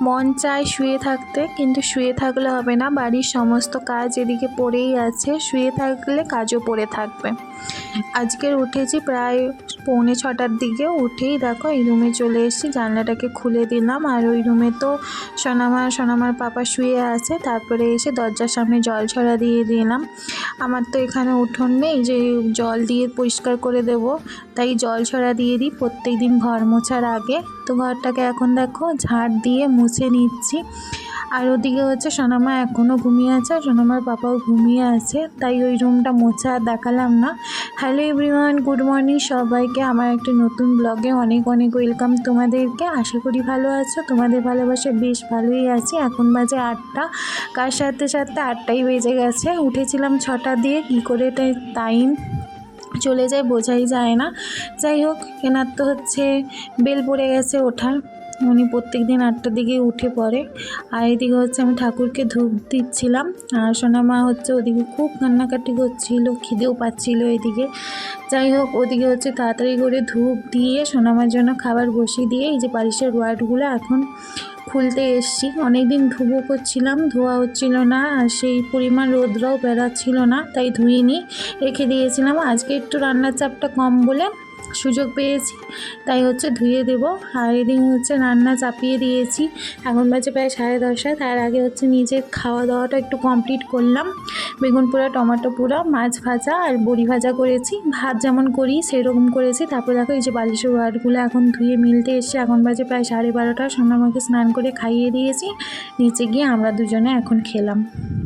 মন চায় শুয়ে থাকতে, কিন্তু শুয়ে থাকলে হবে না, বাড়ির সমস্ত কাজ এদিকে পড়েই আছে। শুয়ে থাকলে কাজও পড়ে থাকবে। আজকের উঠেছি প্রায় 6:45টার দিকে। উঠেই দেখো এই রুমে চলে এসেছি, জানলাটাকে খুলে দিলাম। আর ওই রুমে তো সোনামার পাপা শুয়ে আছে। তারপরে এসে দরজার সামনে জল ছড়া দিয়ে দিলাম। আমার তো এখানে উঠোন নেই যে জল দিয়ে পরিষ্কার করে দেব, তাই জল ছড়া দিয়ে দিই প্রত্যেক দিন ঘর মোছার আগে। তো ঘরটাকে এখন দেখো ঝাড় দিয়ে মুছে নিচ্ছি। আর ওদিকে হচ্ছে সোনামা এখনও ঘুমিয়ে আছে, সোনামার পাপাও ঘুমিয়ে আছে, তাই ওই রুমটা মোছা আর দেখালাম না। হ্যালো এভরিওয়ান, গুড মর্নিং সবাইকে। আমার একটা নতুন ব্লগে অনেক অনেক ওয়েলকাম তোমাদেরকে। আশা করি ভালো আছো, তোমাদের ভালোবাসা বেশ ভালোই আছি। এখন বাজে 8টা, কার সাথে সাথে 8টাই বেজে গেছে। উঠেছিলাম 6টা দিয়ে, কী করে টাইম চলে যায় বোঝাই যায় না। যাই হোক, এনার তো হচ্ছে বেল পড়ে গেছে ওঠার, উনি প্রত্যেক দিন 8টার দিকে উঠে পড়ে। আর এদিকে হচ্ছে আমি ঠাকুরকে ধূপ দিচ্ছিলাম। আর সোনামা হচ্ছে ওদিকে খুব কান্নাকাটি করছিল, খিদেও পাচ্ছিল এদিকে। যাই হোক, ওদিকে হচ্ছে তাড়াতাড়ি করে ধূপ দিয়ে সোনামার জন্য খাবার বসিয়ে দিয়ে এই যে বালিশের ওয়ার্ডগুলো এখন খুলতে এসছি। অনেক দিন ধুবো করছিলাম, ধোয়া হচ্ছিল না, আর সেই পরিমাণ রোদরাও বেড়াচ্ছিল না, তাই ধুইনি, রেখে দিয়েছিলাম। আজকে একটু রান্নার চাপটা কম বলে সুযোগ পেয়েছি, তাই হচ্ছে ধুয়ে দেব। আর এদিন হচ্ছে রান্না চাপিয়ে দিয়েছি, এখন বাজে প্রায় 10:30। তার আগে হচ্ছে নিজের খাওয়া দাওয়াটা একটু কমপ্লিট করলাম। বেগুন পোড়া, টমেটো পোড়া, মাছ ভাজা আর বড়ি ভাজা করেছি। ভাত যেমন করি সেরকম করেছি। তারপর দেখো এই যে বালিশের ওয়ার্ডগুলো এখন ধুয়ে মিলতে এসছে। এখন বাজে প্রায় 12:30। সোনামাকে স্নান করে খাইয়ে দিয়েছি, নিচে গিয়ে আমরা দুজনে এখন খেলাম।